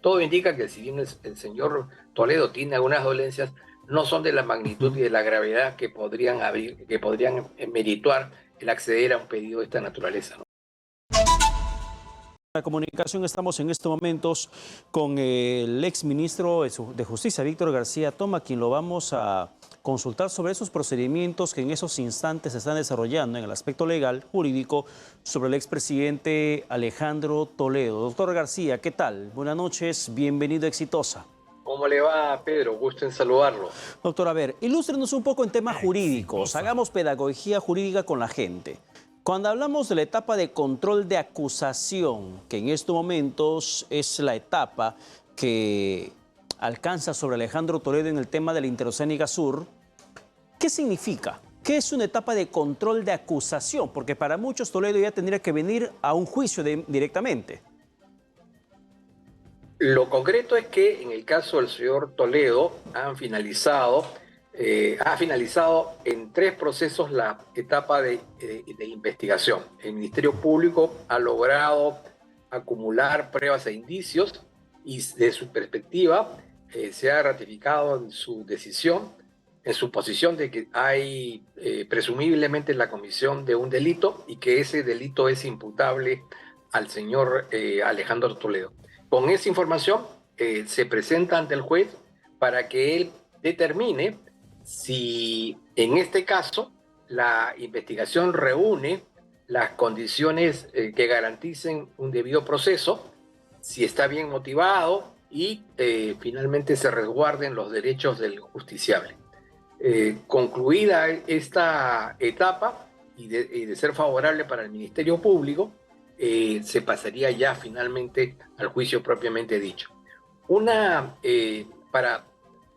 Todo indica que si bien el señor Toledo tiene algunas dolencias, no son de la magnitud Ujú. y de la gravedad que podrían merituar el acceder a un pedido de esta naturaleza, ¿no? La comunicación estamos en estos momentos con el exministro de Justicia, Víctor García Toma, quien lo vamos a consultar sobre esos procedimientos que en esos instantes se están desarrollando en el aspecto legal, jurídico, sobre el expresidente Alejandro Toledo. Doctor García, ¿qué tal? Buenas noches, bienvenido a Exitosa. ¿Cómo le va, Pedro? Gusto en saludarlo. Doctor, a ver, ilústrenos un poco en temas jurídicos, Exitosa. hagamos pedagogía jurídica con la gente. Cuando hablamos de la etapa de control de acusación, que en estos momentos es la etapa que alcanza sobre Alejandro Toledo en el tema de la Interoceánica Sur, ¿qué significa? ¿Qué es una etapa de control de acusación? Porque para muchos Toledo ya tendría que venir a un juicio directamente. Lo concreto es que en el caso del señor Toledo ha finalizado en 3 procesos la etapa de investigación. El Ministerio Público ha logrado acumular pruebas e indicios y de su perspectiva se ha ratificado en su decisión, en su posición de que hay presumiblemente la comisión de un delito y que ese delito es imputable al señor Alejandro Toledo. Con esa información se presenta ante el juez para que él determine si en este caso la investigación reúne las condiciones que garanticen un debido proceso, si está bien motivado y finalmente se resguarden los derechos del justiciable. Concluida esta etapa y de ser favorable para el Ministerio Público, se pasaría ya finalmente al juicio propiamente dicho. Para,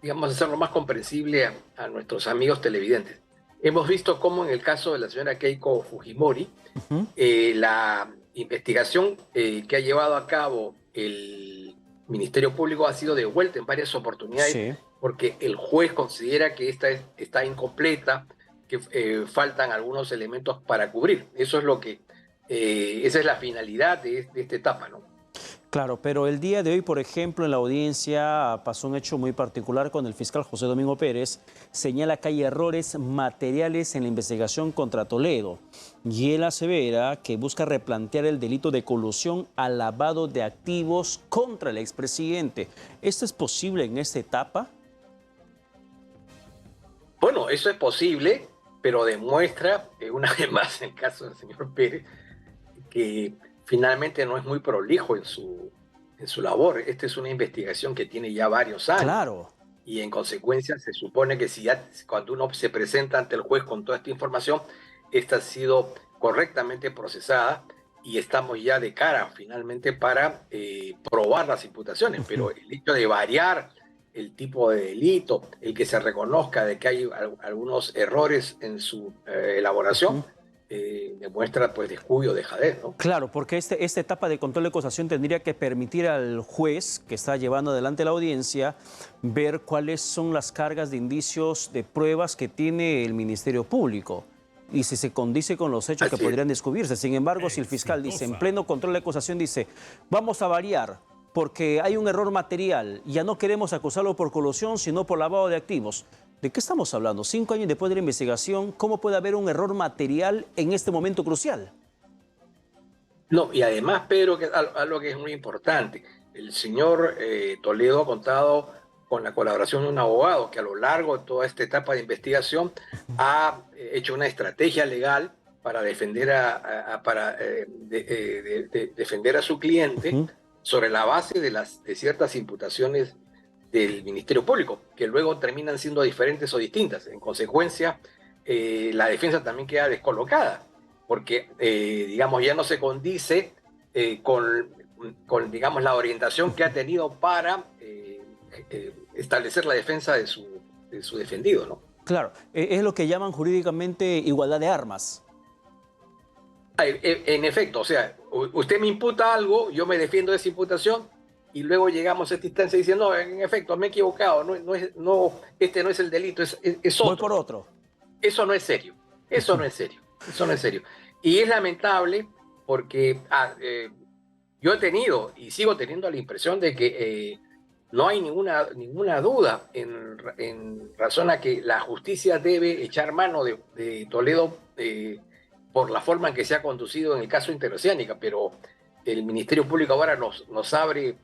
digamos, hacerlo más comprensible a nuestros amigos televidentes, hemos visto cómo en el caso de la señora Keiko Fujimori, Ujú. la investigación que ha llevado a cabo el Ministerio Público ha sido devuelta en varias oportunidades Sí. porque el juez considera que está incompleta, que faltan algunos elementos para cubrir. Esa es la finalidad de esta etapa, ¿no? Claro, pero el día de hoy, por ejemplo, en la audiencia pasó un hecho muy particular con el fiscal José Domingo Pérez. Señala que hay errores materiales en la investigación contra Toledo y él asevera que busca replantear el delito de colusión al lavado de activos contra el expresidente. ¿Esto es posible en esta etapa? Bueno, eso es posible, pero demuestra, una vez más, en el caso del señor Pérez, que finalmente no es muy prolijo en su labor. Esta es una investigación que tiene ya varios años Claro. y en consecuencia se supone que si ya cuando uno se presenta ante el juez con toda esta información, esta ha sido correctamente procesada y estamos ya de cara finalmente para probar las imputaciones, Ujú. pero el hecho de variar el tipo de delito, el que se reconozca de que hay algunos errores en su elaboración, Ujú. demuestra pues descuido, dejadez, ¿no? Claro, porque esta etapa de control de acusación tendría que permitir al juez que está llevando adelante la audiencia ver cuáles son las cargas de indicios, de pruebas que tiene el Ministerio Público y si se condice con los hechos que Así es. podrían descubrirse. Sin embargo, si el fiscal dice, en Exitosa. pleno control de acusación, dice, vamos a variar porque hay un error material, ya no queremos acusarlo por colusión, sino por lavado de activos. ¿De qué estamos hablando? 5 años después de la investigación, ¿cómo puede haber un error material en este momento crucial? No, y además, Pedro, que algo que es muy importante, el señor Toledo ha contado con la colaboración de un abogado que a lo largo de toda esta etapa de investigación ha hecho una estrategia legal para defender defender a su cliente Ujú. sobre la base de ciertas imputaciones del Ministerio Público, que luego terminan siendo diferentes o distintas. En consecuencia, la defensa también queda descolocada porque, digamos, ya no se condice digamos, la orientación que ha tenido para establecer la defensa de su defendido, ¿no? Claro, es lo que llaman jurídicamente igualdad de armas. En efecto, o sea, usted me imputa algo, yo me defiendo de esa imputación y luego llegamos a esta instancia diciendo, no, en efecto, me he equivocado, este no es el delito, es Voy otro, por ¿no? otro. Eso no es serio, eso no es serio, eso no es serio. Y es lamentable porque yo he tenido y sigo teniendo la impresión de que no hay ninguna duda en razón a que la justicia debe echar mano de Toledo por la forma en que se ha conducido en el caso Interoceánica, pero el Ministerio Público ahora nos abre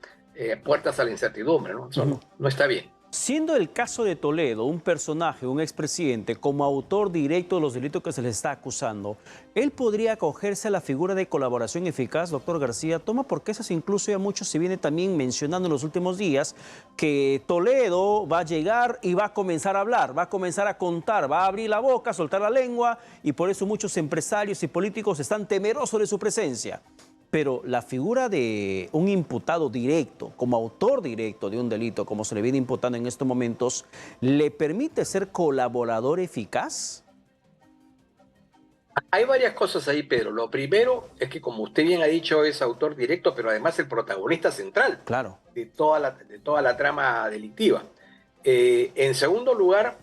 puertas a la incertidumbre, ¿no? Eso no está bien. Siendo el caso de Toledo un personaje, un expresidente, como autor directo de los delitos que se le está acusando, ¿él podría acogerse a la figura de colaboración eficaz, doctor García Toma? Porque esas incluso ya mucho se viene también mencionando en los últimos días, que Toledo va a llegar y va a comenzar a hablar, va a comenzar a contar, va a abrir la boca, soltar la lengua, y por eso muchos empresarios y políticos están temerosos de su presencia. Pero la figura de un imputado directo, como autor directo de un delito, como se le viene imputando en estos momentos, ¿le permite ser colaborador eficaz? Hay varias cosas ahí, Pedro. Lo primero es que, como usted bien ha dicho, es autor directo, pero además el protagonista central Claro. de toda la trama delictiva. En segundo lugar,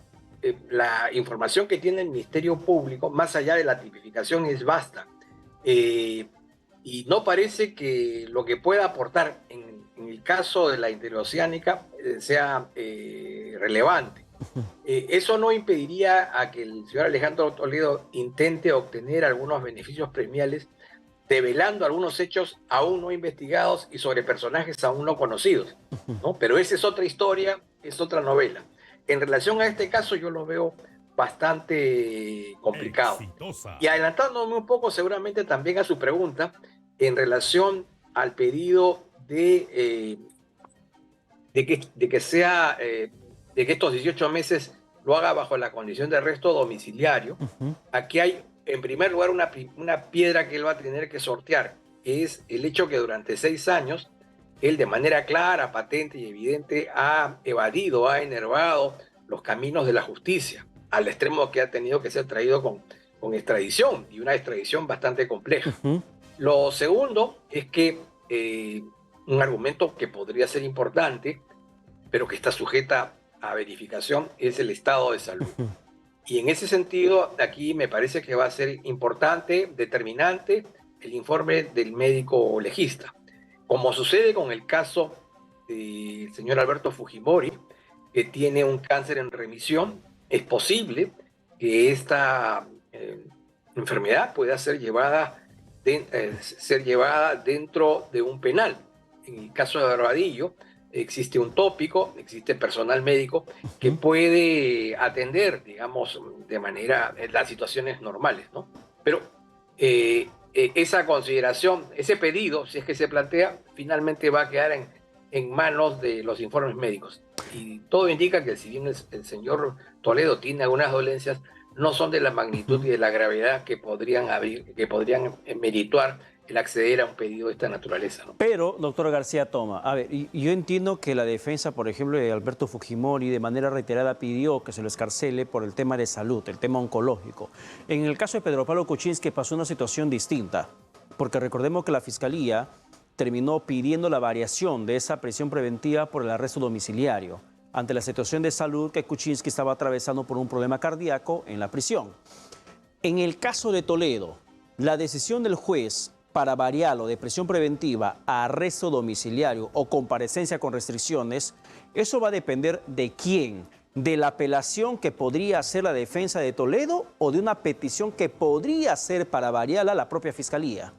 la información que tiene el Ministerio Público, más allá de la tipificación, es vasta. Y no parece que lo que pueda aportar en el caso de la interoceánica sea relevante. Eso no impediría a que el señor Alejandro Toledo intente obtener algunos beneficios premiales develando algunos hechos aún no investigados y sobre personajes aún no conocidos, ¿no? Pero esa es otra historia, es otra novela. En relación a este caso yo lo veo bastante complicado. Exitosa. Y adelantándome un poco seguramente también a su pregunta, en relación al pedido de que estos 18 meses lo haga bajo la condición de arresto domiciliario. Aquí hay, en primer lugar, una piedra que él va a tener que sortear, que es el hecho que durante 6 años él de manera clara, patente y evidente ha evadido, ha enervado los caminos de la justicia, al extremo que ha tenido que ser traído con extradición, y una extradición bastante compleja. Lo segundo es que un argumento que podría ser importante, pero que está sujeta a verificación, es el estado de salud. Y en ese sentido, aquí me parece que va a ser importante, determinante, el informe del médico legista. Como sucede con el caso del señor Alberto Fujimori, que tiene un cáncer en remisión, es posible que esta enfermedad pueda ser llevada dentro de un penal. En el caso de Barbadillo, existe un tópico, existe personal médico que puede atender, digamos, de manera, las situaciones normales, ¿no? Pero esa consideración, ese pedido, si es que se plantea, finalmente va a quedar en manos de los informes médicos. Y todo indica que si bien el señor Toledo tiene algunas dolencias, no son de la magnitud y de la gravedad que podrían merituar el acceder a un pedido de esta naturaleza, ¿no? Pero, doctor García Toma, a ver, yo entiendo que la defensa, por ejemplo, de Alberto Fujimori de manera reiterada pidió que se lo escarcele por el tema de salud, el tema oncológico. En el caso de Pedro Pablo Kuczynski pasó una situación distinta, porque recordemos que la Fiscalía terminó pidiendo la variación de esa prisión preventiva por el arresto domiciliario, ante la situación de salud que Kuczynski estaba atravesando por un problema cardíaco en la prisión. En el caso de Toledo, la decisión del juez para variarlo de prisión preventiva a arresto domiciliario o comparecencia con restricciones, eso va a depender de quién, de la apelación que podría hacer la defensa de Toledo o de una petición que podría hacer para variarla la propia Fiscalía.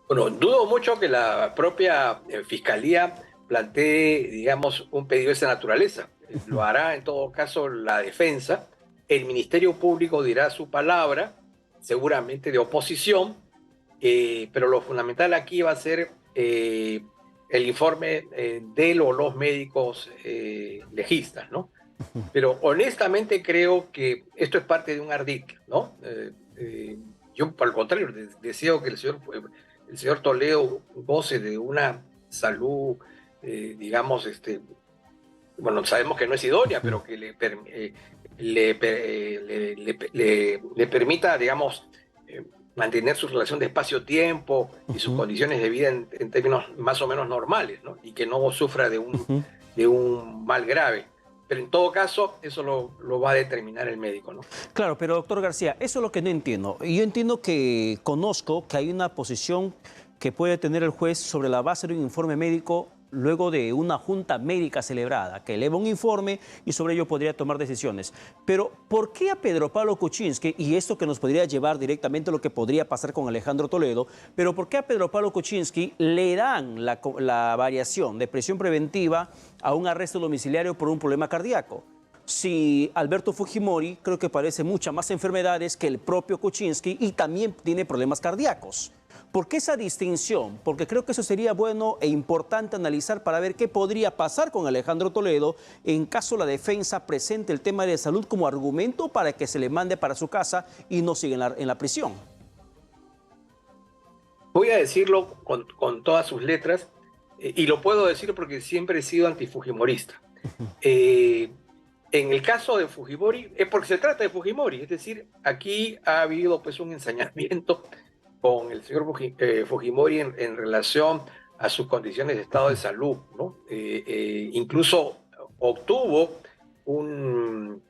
Bueno, dudo mucho que la propia Fiscalía plantee, digamos, un pedido de esa naturaleza. Lo hará en todo caso la defensa. El Ministerio Público dirá su palabra, seguramente de oposición, pero lo fundamental aquí va a ser el informe de los médicos legistas, ¿no? Pero honestamente creo que esto es parte de un ardid, ¿no? Yo, por el contrario, deseo que el señor Toledo goce de una salud, digamos, bueno, sabemos que no es idónea, pero que le permita, digamos, mantener su relación de espacio-tiempo y sus condiciones de vida en términos más o menos normales, ¿no? Y que no sufra de un mal grave. Pero en todo caso, eso lo va a determinar el médico, ¿no? Claro, pero doctor García, eso es lo que no entiendo. Yo entiendo que conozco que hay una posición que puede tener el juez sobre la base de un informe médico luego de una junta médica celebrada, que eleva un informe y sobre ello podría tomar decisiones. Pero, ¿por qué a Pedro Pablo Kuczynski, y esto que nos podría llevar directamente a lo que podría pasar con Alejandro Toledo, pero por qué a Pedro Pablo Kuczynski le dan la variación de prisión preventiva a un arresto domiciliario por un problema cardíaco? Si Alberto Fujimori creo que padece muchas más enfermedades que el propio Kuczynski y también tiene problemas cardíacos. ¿Por qué esa distinción? Porque creo que eso sería bueno e importante analizar para ver qué podría pasar con Alejandro Toledo en caso la defensa presente el tema de salud como argumento para que se le mande para su casa y no siga en la prisión. Voy a decirlo con todas sus letras, y lo puedo decir porque siempre he sido antifujimorista. En el caso de Fujimori, es porque se trata de Fujimori, es decir, aquí ha habido pues un ensañamiento con el señor Fujimori en relación a sus condiciones de estado de salud, ¿no? Incluso obtuvo un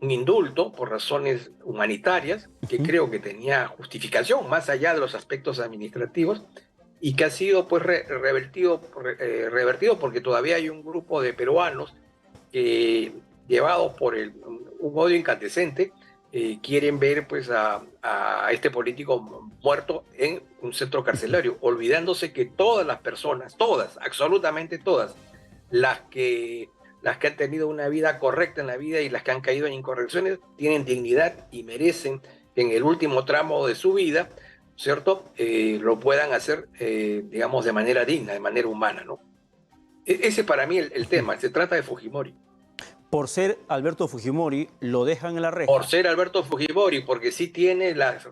indulto por razones humanitarias, que creo que tenía justificación, más allá de los aspectos administrativos, y que ha sido pues revertido porque todavía hay un grupo de peruanos que, llevados por un odio incandescente, quieren ver pues a este político muerto en un centro carcelario, olvidándose que todas las personas, todas, absolutamente todas, las que han tenido una vida correcta en la vida y las que han caído en incorrecciones, tienen dignidad y merecen que en el último tramo de su vida, ¿cierto?, lo puedan hacer, digamos, de manera digna, de manera humana, ¿no? Ese para mí el tema, se trata de Fujimori. Por ser Alberto Fujimori, lo dejan en la reja. Por ser Alberto Fujimori, porque sí tiene las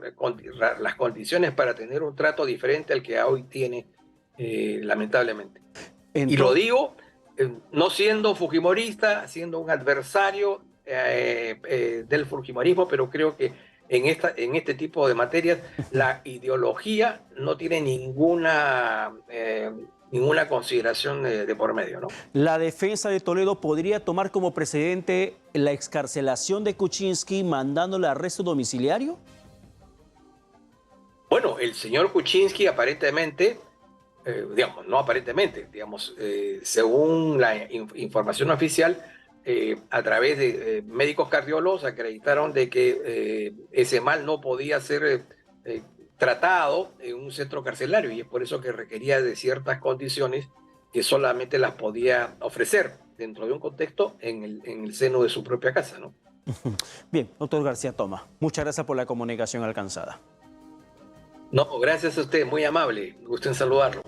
condiciones para tener un trato diferente al que hoy tiene, lamentablemente. Y lo digo no siendo fujimorista, siendo un adversario del fujimorismo, pero creo que en este tipo de materias la ideología no tiene ninguna consideración de por medio, ¿no? La defensa de Toledo podría tomar como precedente la excarcelación de Kuczynski mandándole arresto domiciliario. Bueno, el señor Kuczynski aparentemente, digamos, no aparentemente, digamos, según la información oficial, a través de médicos cardiólogos acreditaron de que ese mal no podía ser tratado en un centro carcelario, y es por eso que requería de ciertas condiciones que solamente las podía ofrecer dentro de un contexto en el seno de su propia casa, ¿no? Bien, doctor García Toma, muchas gracias por la comunicación alcanzada. No, gracias a usted, muy amable, gusto en saludarlo.